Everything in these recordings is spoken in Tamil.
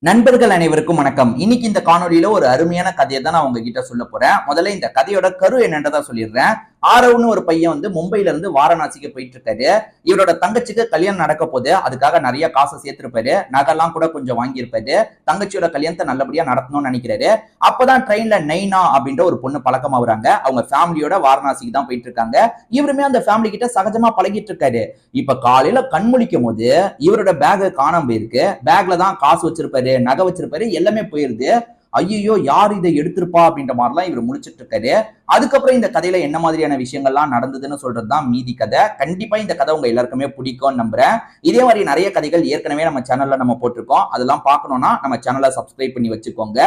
நண்பர்கள் அனைவருக்கும் வணக்கம். இன்னைக்கு இந்த காணொலியில ஒரு அருமையான கதையை தான் நான் உங்ககிட்ட சொல்ல போறேன். முதல்ல இந்த கதையோட கரு என்னன்றதா சொல்லிடுறேன். ஆரவ்னு ஒரு பையன் வந்து மும்பைல இருந்து வாரணாசிக்கு போயிட்டு இருக்காரு. இவரோட தங்கச்சிக்கு கல்யாணம் நடக்க போது, அதுக்காக நிறைய காசை சேர்த்திருப்பாரு. நகைலாம் கூட கொஞ்சம் வாங்கியிருப்பாரு. தங்கச்சியோட கல்யாணத்தை நல்லபடியா நடத்தணும்னு நினைக்கிறாரு. அப்பதான் ட்ரெயின்ல நைனா அப்படின்ற ஒரு பொண்ணு பழக்கமாகறாங்க. அவங்க ஃபேமிலியோட வாரணாசிக்கு தான் போயிட்டு இருக்காங்க. இவருமே அந்த ஃபேமிலி கிட்ட சகஜமா பழகிட்டு இருக்காரு. இப்ப காலையில கண் முழிக்கும் போது இவரோட பேக் காணாம போயிருக்கு. பேக்ல தான் காசு வச்சிருப்பாரு, நகை வச்சிருப்பாரு, எல்லாமே போயிருது. ஐயோ, யார் இதை எடுத்திருப்பா அப்படின்ற மாதிரிலாம் இவர் முழிச்சிட்டு இருக்காரு. அதுக்கப்புறம் இந்த கதையில என்ன மாதிரியான விஷயங்கள்லாம் நடந்ததுன்னு சொல்றதுதான் மீதி கதை. கண்டிப்பா இந்த கதை உங்க எல்லாருக்குமே பிடிக்கும்னு நம்புறேன். இதே மாதிரி நிறைய கதைகள் ஏற்கனவே நம்ம சேனல்ல நம்ம போட்டிருக்கோம். அதெல்லாம் பார்க்கணும்னா நம்ம சேனலை சப்ஸ்கிரைப் பண்ணி வச்சுக்கோங்க.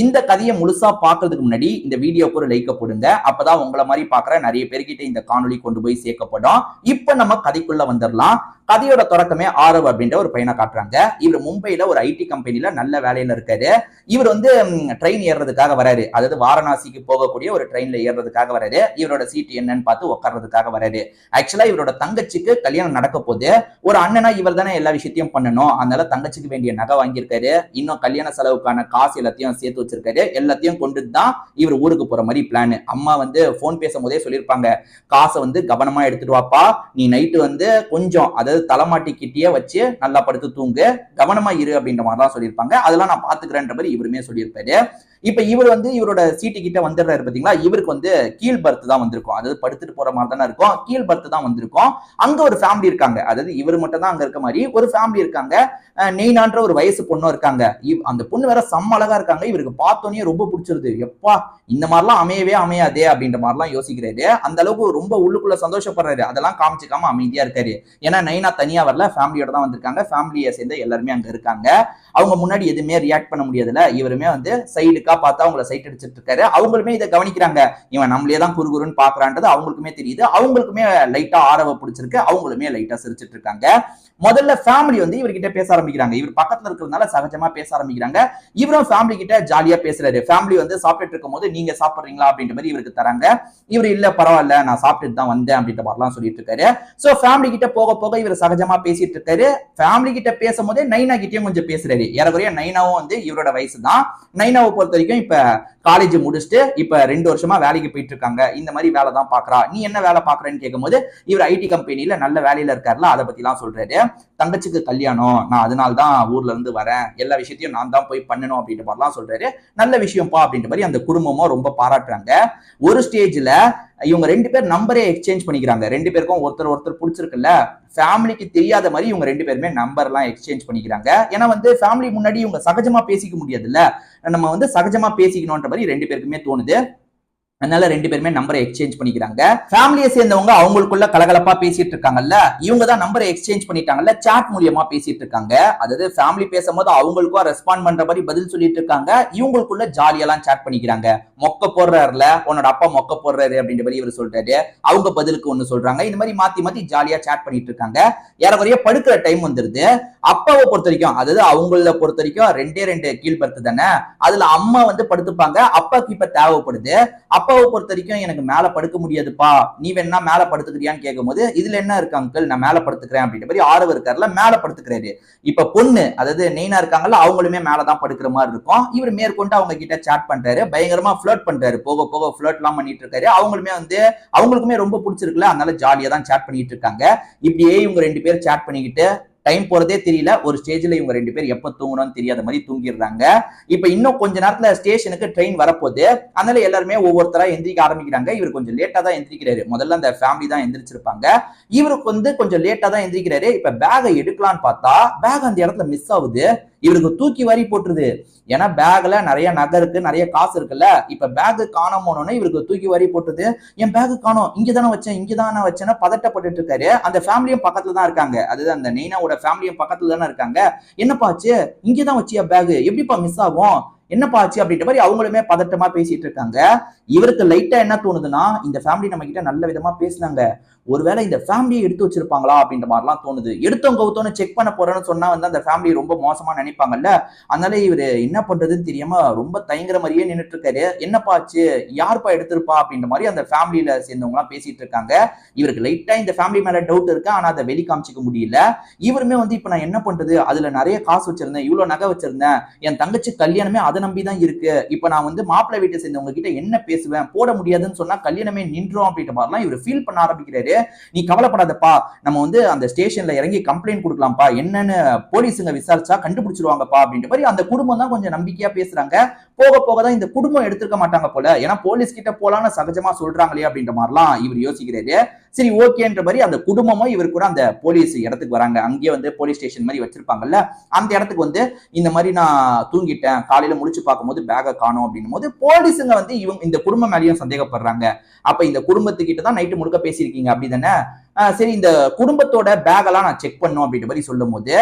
இந்த கதையை முழுசா பார்க்கறதுக்கு முன்னாடி இந்த வீடியோக்கு ஒரு லைக்க போடுங்க. அப்பதான் உங்களை மாதிரி பாக்குற நிறைய பேர்கிட்ட இந்த காணொலி கொண்டு போய் சேர்க்கப்படும். இப்ப நம்ம கதைக்குள்ள வந்துடலாம். கதையோட தொடக்கமே ஆரவ் அப்படின்ற ஒரு பையனை காட்டுறாங்க. இவர் மும்பைல ஒரு ஐடி கம்பெனில நல்ல வேலையில இருக்காரு. இவர் வந்து ட்ரெயின் ஏறதுக்காக வராரு. அதாவது வாரணாசிக்கு போகக்கூடிய ஒரு ட்ரெயின்ல ஏறதுக்காக வராரு. இவரோட சீட் என்னன்னு பார்த்து உட்கார்றதுக்காக வராரு. ஆக்சுவலா இவரோட தங்கச்சிக்கு கல்யாணம் நடக்க போது ஒரு அண்ணனா இவர் தானே எல்லா விஷயத்தையும் பண்ணணும். அதனால தங்கச்சிக்கு வேண்டிய நகை வாங்கியிருக்காரு. இன்னும் கல்யாண செலவுக்கான காசு எல்லாத்தையும் சேர்த்து வச்சிருக்காரு. எல்லாத்தையும் கொண்டு தான் இவர் ஊருக்கு போற மாதிரி பிளான். அம்மா வந்து போன் பேசும்போதே சொல்லியிருப்பாங்க, காசை வந்து கவனமா எடுத்துட்டு வாப்பா, நீ நைட்டு வந்து கொஞ்சம் அதாவது தலைமாட்டி கிட்டே வச்சு நல்லா படுத்து தூங்கு, கவனமா இரு அப்படின்ற மாதிரிலாம் சொல்லியிருப்பாங்க. அதெல்லாம் நான் பாத்துக்கிறேன்ற மாதிரி இவருமே சொல்லியிருப்பாரு. இப்ப இவர் வந்து இவரோட சீட்டு கிட்ட வந்துடுறாரு பாத்தீங்களா. இவருக்கு வந்து கீழ் பர்த் தான் வந்திருக்கும். அதாவது படுத்துட்டு போற மாதிரி தானே இருக்கும். கீழ் பர்த் தான் வந்திருக்கும். அங்க ஒரு ஃபேமிலி இருக்காங்க. அதாவது இவர் மட்டும் தான் அங்க இருக்க மாதிரி ஒரு ஃபேமிலி இருக்காங்க. நெய்னான்ற ஒரு வயசு பொண்ணும் இருக்காங்க. அந்த பொண்ணு வேற செம்ம அழகா இருக்காங்க. இவருக்கு பார்த்தோன்னே ரொம்ப பிடிச்சிருது. எப்பா இந்த மாதிரிலாம் அமையவே அமையாதே அப்படின்ற மாதிரிலாம் யோசிக்கிறாரு. அந்த அளவுக்கு ரொம்ப உள்ளுக்குள்ள சந்தோஷப்படுறாரு. அதெல்லாம் காமிச்சிக்காம அமைதியா இருக்காரு. ஏன்னா நைனா தனியா வரல, ஃபேமிலியோட தான் வந்திருக்காங்க. ஃபேமிலியை சேர்ந்து எல்லாருமே அங்க இருக்காங்க. அவங்க முன்னாடி எதுவுமே ரியாக்ட் பண்ண முடியாதுல. இவருமே வந்து சைடுக்கா பார்த்தா அவங்கள சைட் அடிச்சிட்டு இருக்காரு. அவங்களுமே இதை கவனிக்கிறாங்க. இவன் நம்மளே தான் குறுகுறுன்னு பாக்குறான்றது அவங்களுக்குமே தெரியுது. அவங்களுக்குமே லைட்டா ஆரவ பிடிச்சிருக்கு. அவங்களுமே லைட்டா சிரிச்சிட்டு இருக்காங்க. முதல்ல ஃபேமிலி வந்து இவர்கிட்ட பேச ஆரம்பிக்கிறாங்க. இவர் பக்கத்துல இருக்கிறதுனால சகஜமா பேச ஆரம்பிக்கிறாங்க. இவரும் ஃபேமிலி கிட்ட ஜாலியா பேசுறாரு. ஃபேமிலி வந்து சாப்பிட்டு இருக்கும் போது நீங்க சாப்பிடுறீங்களா அப்படின்ற மாதிரி இவருக்கு தராங்க. இவர் இல்ல பரவாயில்ல, நான் சாப்பிட்டுட்டு தான் வந்தேன் அப்படின்ற மாதிரிலாம் சொல்லிட்டு இருக்காரு. சோ ஃபேமிலி கிட்ட போக போக இவர் சகஜமா பேசிட்டு இருக்காரு. ஃபேமிலி கிட்ட பேசும்போது நைனா கிட்டயும் கொஞ்சம் பேசுறாரு. ஏறக்குறைய நைனாவும் வந்து இவரோட வயசு தான். நைனாவை பொறுத்த வரைக்கும் இப்ப காலேஜ் முடிச்சுட்டு இப்ப 2 வருஷமா வேலைக்கு போயிட்டு இருக்காங்க. இந்த மாதிரி வேலை தான் பாக்குறா. நீ என்ன வேலை பாக்குறேன்னு கேட்கும்போது இவர் ஐடி கம்பெனில நல்ல வேலையில இருக்காருல, அதை பத்தி எல்லாம் சொல்றாரு. தங்கச்சிக்கு கல்யாணம், நான் அதனால தான் ஊர்ல இருந்து வரேன், எல்லா விஷயத்தையும் நான் தான் போய் பண்ணணும் அப்படின்ற மாதிரிலாம் சொல்றாரு. நல்ல விஷயம்ப்பா அப்படின்ற மாதிரி அந்த குடும்பமும் ரொம்ப பாராட்டுறாங்க. ஒரு ஸ்டேஜ்ல இவங்க 2 பேர் நம்பரே எக்ஸ்சேஞ்ச் பண்ணிக்கிறாங்க. 2 பேருக்கும் ஒருத்தர் ஒருத்தர் பிடிச்சிருக்குல்ல. ஃபேமிலிக்கு தெரியாத மாதிரி இவங்க 2 பேருமே நம்பர் எல்லாம் எக்ஸ்சேஞ்ச் பண்ணிக்கிறாங்க. ஏன்னா வந்து ஃபேமிலி முன்னாடி இவங்க சகஜமா பேசிக்க முடியாதுல்ல. நம்ம வந்து சகஜமா பேசிக்கணும்ன்ற மாதிரி 2 பேருக்குமே தோணுது. அதனால 2 பேருமே நம்பரை எக்ஸ்சேஞ்ச் பண்ணிக்கிறாங்க. ஃபேமிலியை சேர்ந்தவங்க அவங்களுக்குள்ள கலகலப்பா பேசிட்டு இருக்காங்கல்ல, இவங்க தான் நம்பரை எக்ஸ்சேஞ்ச் பண்ணிட்டாங்கல்ல, சாட் மூலியமா பேசிட்டு இருக்காங்க. அதாவது ஃபேமிலி பேசும்போது அவங்களுக்கும் ரெஸ்பாண்ட் பண்ற மாதிரி பதில் சொல்லிட்டு இருக்காங்க. இவங்களுக்குள்ள ஜாலியெல்லாம் சாட் பண்ணிக்கிறாங்க. மொக்க போடுறாருல, உன்னோட அப்பா மொக்க போடுறாரு அப்படின்ற மாதிரி இவர் சொல்றாரு. அவங்க பதிலுக்கு ஒண்ணு சொல்றாங்க. இந்த மாதிரி மாத்தி மாத்தி ஜாலியா சாட் பண்ணிட்டு இருக்காங்க. ஏறக்குறைய படுக்கிற டைம் வந்துருது. அப்பாவை பொறுத்த வரைக்கும், அதாவது அவங்கள பொறுத்த வரைக்கும் 2 கீழ் பர்த்து தானே, அதுல அம்மா வந்து படுத்துப்பாங்க. அப்பாக்கு இப்ப தேவைப்படுது. அப்பாவை பொறுத்த வரைக்கும் எனக்கு மேல படுக்க முடியாதுப்பா, நீ வேணா மேல படுத்துக்கிறியான்னு கேட்கும்போது இதுல என்ன இருக்கு அங்கிள், நான் மேல படுத்துக்கிறேன் அப்படின்ற மாதிரி ஆரவ இருக்காருல மேல படுத்துக்கிறாரு. இப்ப பொண்ணு அதாவது நெய்னா இருக்காங்கல்ல, அவங்களுமே மேலதான் படுக்கிற மாதிரி இருக்கும். இவர் மேற்கொண்டு அவங்க கிட்ட சாட் பண்றாரு. பயங்கரமா ஃபிளர்ட் பண்றாரு. போக போக ஃபிளர்ட் எல்லாம் பண்ணிட்டு இருக்காரு. அவங்களுமே வந்து அவங்களுக்குமே ரொம்ப பிடிச்சிருக்குல்ல, அதனால ஜாலியா தான் சாட் பண்ணிட்டு இருக்காங்க. இப்படியே இவங்க 2 பேர் சாட் பண்ணிக்கிட்டு டைம் போறதே தெரியல. ஒரு ஸ்டேஜ்ல இவங்க 2 பேர் எப்ப தூங்கணும்னு தெரியாத மாதிரி தூங்கிடுறாங்க. இப்ப இன்னும் கொஞ்ச நேரத்துல ஸ்டேஷனுக்கு ட்ரெயின் வரப்போகுது. அதனால எல்லாருமே ஒவ்வொருத்தரா எந்திரிக்க ஆரம்பிக்கிறாங்க. இவர் கொஞ்சம் லேட்டா தான் எந்திரிக்கிறாரு. முதல்ல அந்த ஃபேமிலி தான் எந்திரிச்சிருப்பாங்க. இவருக்கு வந்து கொஞ்சம் லேட்டா தான் எந்திரிக்கிறாரு. இப்ப பேகை எடுக்கலான்னு பார்த்தா பேக் அந்த இடத்துல மிஸ் ஆகுது. இவருக்கு தூக்கி வாரி போட்டுருது. ஏன்னா பேக்ல நிறைய நகை இருக்கு, நிறைய காசு இருக்குல்ல. இப்ப பேக் காணாம போனோன்னு இவருக்கு தூக்கி வாரி போட்டுது. என் பேக் காணோம், இங்கதானே வச்சேன், இங்கதானே வச்சேன்னா பதட்டப்பட்டு இருக்காரு. அந்த ஃபேமிலியும் பக்கத்துல தான் இருக்காங்க. அதுதான் அந்த நெய்னாவோட ஃபேமிலியும் பக்கத்துல தானே இருக்காங்க. என்னப்பா ஆச்சு, இங்கதான் வச்சியா பேக், எப்படிப்பா மிஸ் ஆகும், என்னப்பா ஆச்சு அப்படின்ற மாதிரி அவங்களுமே பதட்டமா பேசிட்டு இருக்காங்க. இவருக்கு லைட்டா என்ன தோணுதுன்னா, இந்த ஃபேமிலி நம்ம கிட்ட நல்ல விதமா பேசினாங்க, ஒருவேளை இந்த ஃபேமிலியை எடுத்து வச்சிருப்பாங்களா அப்படின்ற மாதிரிலாம் தோணுது. எடுத்தோம் கவுத்தோன்னு செக் பண்ண போறேன்னு சொன்னா வந்து அந்த ஃபேமிலி ரொம்ப மோசமா நினைப்பாங்கல்ல. அதனால இவரு என்ன பண்றதுன்னு தெரியாம ரொம்ப தயங்குற மாதிரியே நின்னுட்டு இருக்காரு. என்னப்பா ஆச்சு, யாருப்பா எடுத்திருப்பா அப்படின்ற மாதிரி அந்த ஃபேமிலியில சேர்ந்தவங்க எல்லாம் பேசிட்டு இருக்காங்க. இவருக்கு லைட்டா இந்த ஃபேமிலி மேல டவுட் இருக்கு, ஆனா அதை வெளி காமிச்சிக்க முடியல. இவருமே வந்து இப்ப நான் என்ன பண்றது, அதுல நிறைய காசு வச்சிருந்தேன், இவ்வளவு நகை வச்சிருந்தேன், என் தங்கச்சி கல்யாணமே அதை நம்பிதான் இருக்கு, இப்ப நான் வந்து மாப்பிள்ளை வீட்டை சேர்ந்தவங்க கிட்ட என்ன பேசுவேன், போட முடியாதுன்னு சொன்னா கல்யாணமே நின்றோம் அப்படின்ற மாதிரிலாம் இவர் ஃபீல் பண்ண ஆரம்பிக்கிறாரு. நீ கவலைப்படாதப்பா, நம்ம வந்து அந்த ஸ்டேஷன்ல இறங்கி கம்ப்ளைண்ட் கொடுக்கலாம்ப்பா, என்னன்னு போலீஸுங்க விசாரிச்சா கண்டுபிடிச்சிருவாங்கப்பா அப்படின்ற மாதிரி அந்த குடும்பம் தான் கொஞ்சம் நம்பிக்கையா பேசுறாங்க. போக போக தான் இந்த குடும்பம் எடுத்துக்க மாட்டாங்க போல, ஏன்னா போலீஸ் கிட்ட போலான்னு சகஜமா சொல்றாங்களே அப்படின்ற மாதிரிலாம் இவர் யோசிக்கிறாரு. சரி ஓகேன்ற மாதிரி அந்த குடும்பமும் இவர் கூட அந்த போலீஸ் இடத்துக்கு வராங்க. அங்கேயே வந்து போலீஸ் ஸ்டேஷன் மாதிரி வச்சிருப்பாங்கல்ல, அந்த இடத்துக்கு வந்து இந்த மாதிரி நான் தூங்கிட்டேன், காலையில முடிச்சு பார்க்கும்போது பேக காணோம் அப்படின்னும் போது போலீஸுங்க வந்து இவங்க இந்த குடும்பம் மேலேயும் சந்தேகப்படுறாங்க. அப்ப இந்த குடும்பத்துக்கிட்ட தான் நைட்டு முழுக்க பேசியிருக்கீங்க அப்படிதானே, சரி இந்த குடும்பத்தோட பேக் எல்லாம் நான் செக் பண்ணும் அப்படின்ற மாதிரி சொல்லும் போது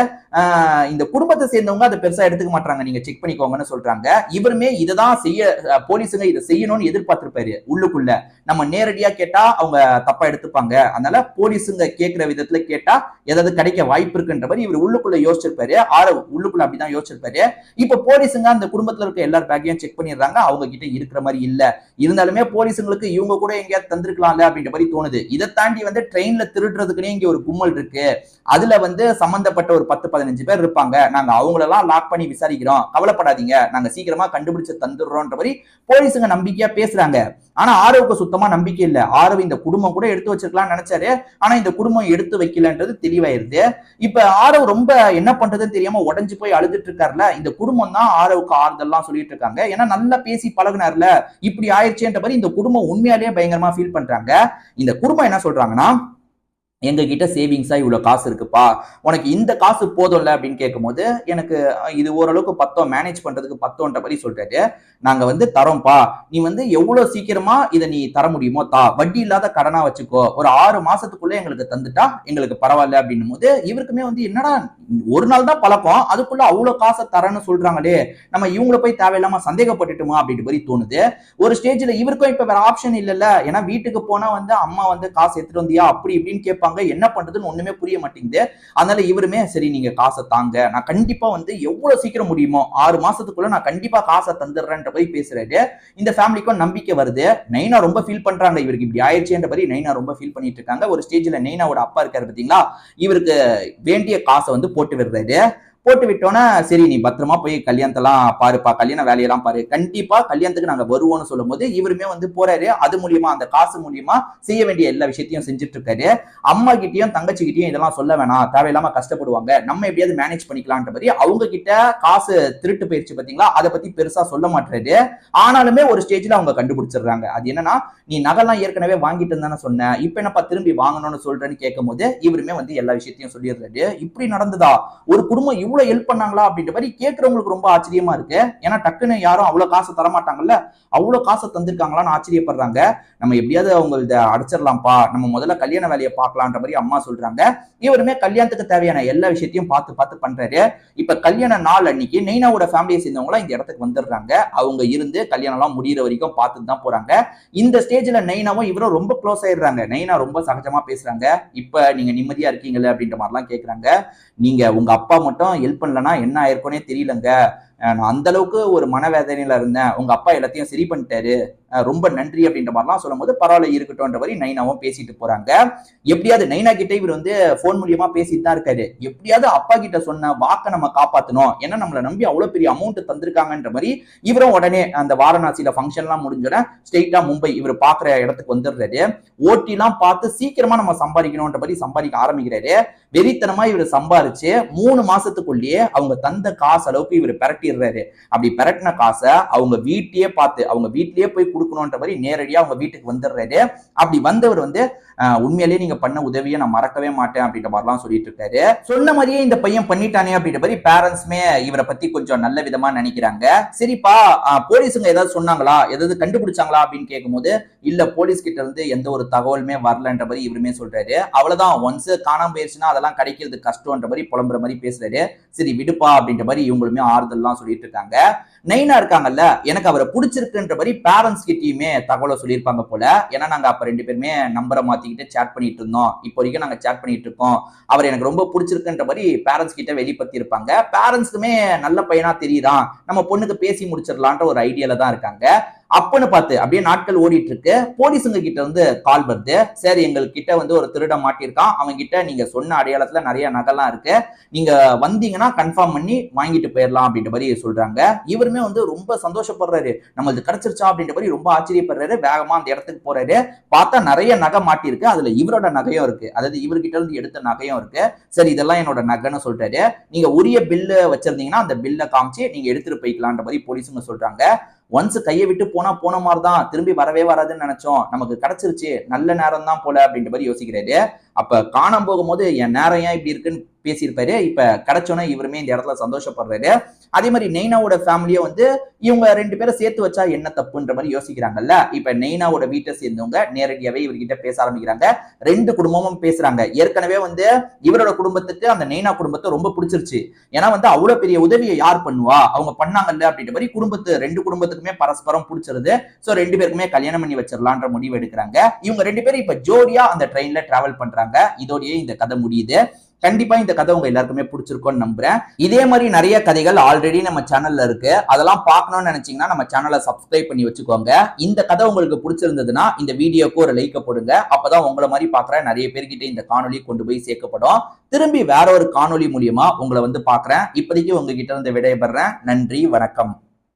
இந்த குடும்பத்தை சேர்ந்தவங்க அதை பெருசா எடுத்துக்க மாட்டாங்க, நீங்க செக் பண்ணிக்கோங்கன்னு சொல்றாங்க. இவருமே இததான் செய்ய போலீஸுங்க இதை செய்யணும்னு எதிர்பார்த்திருப்பாரு உள்ளுக்குள்ள. நம்ம நேரடியா கேட்டா அவங்க தப்பா எடுத்துப்பாங்க, அதனால போலீஸுங்க கேட்கிற விதத்துல கேட்டா ஏதாவது கிடைக்க வாய்ப்பு இருக்குன்ற மாதிரி இவர் உள்ளுக்குள்ள யோசிச்சிருப்பாரு. உள்ளுக்குள்ள அப்படிதான் யோசிச்சிருப்பாரு. இப்ப போலீஸுங்க அந்த குடும்பத்துல இருக்க எல்லார் பேக்கையும் செக் பண்ணிடுறாங்க, அவங்க கிட்ட இருக்கிற மாதிரி இல்ல. இருந்தாலுமே போலீஸுங்களுக்கு இவங்க கூட எங்கேயாவது தந்திருக்கலாம்ல அப்படின்ற மாதிரி தோணுது. இதை தாண்டி வந்து ட்ரெயின்ல திருடுறதுக்குன்னே இங்க ஒரு கும்பல் இருக்கு, அதுல வந்து சம்பந்தப்பட்ட ஒரு 10-15 பேர் இருப்பாங்க, நாங்க அவங்களெல்லாம் லாக் பண்ணி விசாரிக்கிறோம், கவலைப்படாதீங்க, நாங்க சீக்கிரமா கண்டுபிடிச்சு தந்துடுறோம்ன்ற மாதிரி போலீஸுங்க நம்பிக்கையா பேசுறாங்க. ஆனா ஆரவுக்கு சுத்தமா நம்பிக்கை இல்ல. ஆரவ் இந்த குடும்பம் கூட எடுத்து வச்சிருக்கலாம்னு நினைச்சாரு, ஆனா இந்த குடும்பம் எடுத்து வைக்கலன்றது தெளிவாயிருது. இப்ப ஆரவ் ரொம்ப என்ன பண்றதுன்னு தெரியாம உடஞ்சு போய் அழுதுட்டு இருக்காருல, இந்த குடும்பம் தான் ஆரவுக்கு ஆறுதல்லாம் சொல்லிட்டு இருக்காங்க. ஏன்னா நல்லா பேசி பழகுனார்ல, இப்படி ஆயிடுச்சுன்ற மாதிரி இந்த குடும்பம் உண்மையாலேயே பயங்கரமா ஃபீல் பண்றாங்க. இந்த குடும்பம் என்ன சொல்றாங்கன்னா, எங்க கிட்ட சேவிங்ஸா இவ்வளவு காசு இருக்குப்பா, உனக்கு இந்த காசு போதும்ல அப்படின்னு கேட்கும்போது, எனக்கு இது ஓரளவுக்கு பத்தோம், மேனேஜ் பண்றதுக்கு பத்தோன்ற மாதிரி சொல்றாரு. நாங்க வந்து தரோம்ப்பா, நீ வந்து எவ்வளவு சீக்கிரமா இதை நீ தர முடியுமோ தா, வட்டி இல்லாத கடனா வச்சுக்கோ, ஒரு 6 மாசத்துக்குள்ள எங்களுக்கு தந்துட்டா எங்களுக்கு பரவாயில்ல அப்படின்னும் போது இவருக்குமே வந்து என்னடா ஒரு நாள் தான் பழக்கம், அதுக்குள்ள அவ்வளவு காசை தரேன்னு சொல்றாங்களே, நம்ம இவங்களை போய் தேவையில்லாம சந்தேகப்பட்டுட்டுமா அப்படின்ற மாதிரி தோணுது. ஒரு ஸ்டேஜ்ல இவருக்கும் இப்ப வேற ஆப்ஷன் இல்லைல்ல, ஏன்னா வீட்டுக்கு போனா வந்து அம்மா வந்து காசு எடுத்துட்டு வந்தியா அப்படி இப்படின்னு கேட்பாங்க, என்ன பண்றதுன்னு ஒண்ணுமே புரிய மாட்டேங்குது. அதனால இவருமே சரி நீங்க காசை தாங்க, நான் கண்டிப்பா வந்து எவ்வளவு சீக்கிரம் முடியுமோ 6 மாசத்துக்குள்ள நான் கண்டிப்பா காசை தந்துடுறேன்ற மாதிரி பேசுறாரு. இந்த ஃபேமிலிக்கும் நம்பிக்கை வருது. நைனா ரொம்ப ஃபீல் பண்றாங்க, இவருக்கு இப்படி ஆயிடுச்சுன்ற மாதிரி நைனா ரொம்ப ஃபீல் பண்ணிட்டு இருக்காங்க. ஒரு ஸ்டேஜ்ல நைனாவோட அப்பா இருக்காரு பாத்தீங்களா, இவருக்கு வேண்டிய காசை வந்து போட்டு விடுறாரு. போட்டு விட்டோன்னா சரி நீ பத்திரமா போய் கல்யாணத்தெல்லாம் பாருப்பா, கல்யாண வேலையெல்லாம் பாரு, கண்டிப்பா கல்யாணத்துக்கு நாங்க வருவோம்னு சொல்லும் போது இவருமே வந்து போறாரு. அது மூலியமா அந்த காசு மூலியமா செய்ய வேண்டிய எல்லா விஷயத்தையும் செஞ்சுட்டு இருக்காரு. அம்மா கிட்டயும் தங்கச்சி கிட்டயும் இதெல்லாம் சொல்ல வேணாம், தேவையில்லாம கஷ்டப்படுவாங்க, நம்ம எப்படியாவது மேனேஜ் பண்ணிக்கலான்ற மாதிரி அவங்க கிட்ட காசு திருட்டு போயிடுச்சு பாத்தீங்களா, அதை பத்தி பெருசா சொல்ல மாட்டாரு. ஆனாலுமே ஒரு ஸ்டேஜ்ல அவங்க கண்டுபிடிச்சிடுறாங்க. அது என்னன்னா, நீ நகைலாம் ஏற்கனவே வாங்கிட்டு இருந்தானே சொன்ன, இப்ப என்னப்பா திரும்பி வாங்கணும்னு சொல்றேன்னு கேட்கும் போது இவருமே வந்து எல்லா விஷயத்தையும் சொல்லிடுறாரு. இப்படி நடந்ததா, ஒரு குடும்பம் இவ்வளவு ஹெல்ப் பண்ணாங்களா அப்படின்ற மாதிரி கேட்கறவங்களுக்கு ரொம்ப ஆச்சரியமா இருக்கு. ஏன்னா டக்குன்னு யாரும் அவ்வளவு காசு தரமாட்டாங்கல்ல, அவ்வளவு காசை தந்திருக்காங்களான்னு ஆச்சரியப்படுறாங்க. நம்ம எப்படியாவது அவங்க அடைச்சிடலாம்ப்பா, நம்ம முதல்ல கல்யாண வேலையை பார்க்கலான்ற மாதிரி அம்மா சொல்றாங்க. இவருமே கல்யாணத்துக்கு தேவையான எல்லா விஷயத்தையும் பார்த்து பார்த்து பண்றாரு. இப்ப கல்யாண நாள் அன்னைக்கு நைனாவோட ஃபேமிலியை சேர்ந்தவங்களா இந்த இடத்துக்கு வந்துடுறாங்க. அவங்க இருந்து கல்யாணம் எல்லாம் முடிகிற வரைக்கும் பார்த்துட்டு தான் போறாங்க. இந்த ஸ்டேஜ்ல நைனாவும் இவரும் ரொம்ப க்ளோஸ் ஆயிடுறாங்க. நைனா ரொம்ப சகஜமா பேசுறாங்க. இப்ப நீங்க நிம்மதியா இருக்கீங்களே அப்படின்ற மாதிரிலாம் கேட்கறாங்க. நீங்க உங்க அப்பா மட்டும் ஹெல்ப் பண்ணலன்னா என்ன ஆயிருக்கும்னே தெரியலங்க, நான் அந்த அளவுக்கு ஒரு மனவேதனையில இருந்தேன், உங்க அப்பா எல்லாத்தையும் சரி பண்ணிட்டாரு, ரொம்ப நன்றி அப்படின்ற மாதிரிலாம் சொல்லும் போது பரவாயில்ல இருக்கட்டும்ன்ற மாதிரி நைனாவும் பேசிட்டு போறாங்க. எப்படியாவது நைனா கிட்ட இவர் வந்து போன் மூலியமா பேசிட்டு தான் இருக்காரு. எப்படியாவது அப்பா கிட்ட சொன்ன வாக்க நம்ம காப்பாத்தணும், ஏன்னா நம்மளை நம்பி அவ்வளவு பெரிய அமௌண்ட் தந்திருக்காங்கன்ற மாதிரி இவரும் உடனே அந்த வாரணாசியில ஃபங்க்ஷன் எல்லாம் முடிஞ்சோட ஸ்ட்ரெயிட்டா மும்பை இவர் பாக்குற இடத்துக்கு வந்துடுறாரு. ஓட்டி எல்லாம் பார்த்து சீக்கிரமா நம்ம சம்பாதிக்கணும்ன்ற மாதிரி சம்பாதிக்க ஆரம்பிக்கிறாரு. வெறித்தனமா இவர் சம்பாரிச்சு 3 மாசத்துக்குள்ளேயே அவங்க தந்த காசு அளவுக்கு இவர் பிரட்டிடுறாரு. அப்படி பிரட்டின காசை அவங்க வீட்லயே பார்த்து, அவங்க வீட்லயே போய் கொடுக்கணும்ன்ற மாதிரி நேரடியா அவங்க வீட்டுக்கு வந்துடுறாரு. அப்படி வந்தவர் வந்து உண்மையிலேயே நீங்க பண்ண உதவியை நான் மறக்கவே மாட்டேன் அப்படின்ற மாதிரிலாம் சொல்லிட்டு இருக்காரு. சொன்ன மாதிரியே இந்த பையன் பண்ணிட்டானே அப்படின்ற மாதிரி பேரண்ட்ஸ்மே இவரை பத்தி கொஞ்சம் நல்ல விதமா நினைக்கிறாங்க. சரிப்பா, போலீஸுங்க ஏதாவது சொன்னாங்களா, ஏதாவது கண்டுபிடிச்சாங்களா அப்படின்னு கேட்கும்போது இல்ல, போலீஸ் கிட்ட இருந்து எந்த ஒரு தகவலுமே வரலன்ற மாதிரி இவருமே சொல்றாரு. அவ்வளவுதான், ஒன்ஸ் காணாம போயிருச்சுன்னா அதெல்லாம் கிடைக்கிறது கஷ்டம்ன்ற மாதிரி புலம்புற மாதிரி பேசுறாரு. சரி விடுப்பா அப்படின்ற மாதிரி இவங்களுமே ஆறுதல்லாம் சொல்லிட்டு இருக்காங்க. நைனா இருக்காங்கல்ல, எனக்கு அவரை பிடிச்சிருக்குன்ற மாதிரி பேரண்ட்ஸ் கிட்டயுமே தகவலை சொல்லியிருப்பாங்க போல. ஏன்னா நாங்க அப்ப 2 பேருமே நம்பரை மாத்திக்கிட்டு சேட் பண்ணிட்டு இருந்தோம், இப்போ வரைக்கும் நாங்க சேட் பண்ணிட்டு இருக்கோம், அவர் எனக்கு ரொம்ப பிடிச்சிருக்குன்ற மாதிரி பேரண்ட்ஸ் கிட்ட வெளிப்படுத்தி இருப்பாங்க. பேரண்ட்ஸுக்குமே நல்ல பையனா தெரியுறான், நம்ம பொண்ணுக்கு பேசி முடிச்சிடலான்ற ஒரு ஐடியால தான் இருக்காங்க. அப்பன்னு பார்த்து அப்படியே நாட்கள் ஓடிட்டு இருக்கு. போலீஸுங்க கிட்ட வந்து கால் வருது. சரி, எங்ககிட்ட வந்து ஒரு திருட மாட்டிருக்கான், அவங்க கிட்ட நீங்க சொன்ன அடையாளத்துல நிறைய நகைலாம் இருக்கு, நீங்க வந்தீங்கன்னா கன்ஃபார்ம் பண்ணி வாங்கிட்டு போயிடலாம் அப்படின்ற மாதிரி சொல்றாங்க. இவருமே வந்து ரொம்ப சந்தோஷப்படுறாரு, நம்மளுக்கு கிடைச்சிருச்சா அப்படின்ற மாதிரி ரொம்ப ஆச்சரியப்படுறாரு. வேகமா அந்த இடத்துக்கு போறாரு. பார்த்தா நிறைய நகை மாட்டிருக்கு, அதுல இவரோட நகையும் இருக்கு, அதாவது இவர்கிட்ட இருந்து எடுத்த நகையும் இருக்கு. சரி, இதெல்லாம் என்னோட நகைன்னு சொல்றாரு. நீங்க உரிய பில்லு வச்சிருந்தீங்கன்னா அந்த பில்லை காமிச்சு நீங்க எடுத்துட்டு போய்க்கலான்ற மாதிரி போலீஸுங்க சொல்றாங்க. ஒன்ஸ் கையை விட்டு போன மாதிரி தான், திரும்பி வரவே வராதுன்னு நினைச்சோம், நமக்கு கிடைச்சிருச்சு, நல்ல நேரம் தான் போல அப்படின்ற மாதிரி யோசிக்கிறாரு. அப்ப காணாம போகும்போது என் நேரம் ஏன் இப்படி இருக்குன்னு பேசியிருப்பாரு. இப்ப கிடைச்சோன்னே இவருமே இந்த இடத்துல சந்தோஷப்படுறாரு. அதே மாதிரி நெய்னாவோட ஃபேமிலியை வந்து இவங்க 2 பேரை சேர்த்து வச்சா என்ன தப்புன்ற மாதிரி யோசிக்கிறாங்கல்ல. இப்ப நெய்னாவோட வீட்டை சேர்ந்தவங்க நேரடியாவே இவர்கிட்ட பேச ஆரம்பிக்கிறாங்க. 2 குடும்பமும் பேசுறாங்க. ஏற்கனவே வந்து இவரோட குடும்பத்துக்கு அந்த நெய்னா குடும்பத்தை ரொம்ப பிடிச்சிருச்சு. ஏன்னா வந்து அவ்வளவு பெரிய உதவியை யார் பண்ணுவா, அவங்க பண்ணாங்கல்ல அப்படின்ற மாதிரி 2 குடும்பத்துக்குமே பரஸ்பரம் பிடிச்சிருது. சோ 2 பேருக்குமே கல்யாணம் பண்ணி வச்சிடலான்ற முடிவு எடுக்கிறாங்க. இவங்க 2 பேரும் இப்ப ஜோடியா அந்த ட்ரெயின்ல டிராவல் பண்றாங்க. இதோடயே இந்த கதை முடியுது. கண்டிப்பா இந்த கதை உங்க எல்லாருக்குமே பிடிச்சிருக்கும்னு நம்புறேன். இதே மாதிரி நிறைய கதைகள் ஆல்ரெடி நம்ம சேனல்ல இருக்கு, அதெல்லாம் பார்க்கணும்னு நினைச்சீங்கன்னா நம்ம சேனலை சப்ஸ்கிரைப் பண்ணி வச்சுக்கோங்க. இந்த கதை உங்களுக்கு பிடிச்சிருந்ததுன்னா இந்த வீடியோக்கு ஒரு லைக் போடுங்க. அப்பதான் உங்களை மாதிரி பாக்குற நிறைய பேர்கிட்ட இந்த காணொலி கொண்டு போய் சேர்க்கப்படும். திரும்பி வேற ஒரு காணொலி மூலியமா உங்களை வந்து பாக்குறேன். இப்போதைக்கு உங்ககிட்ட இருந்து விடைபெறேன். நன்றி, வணக்கம்.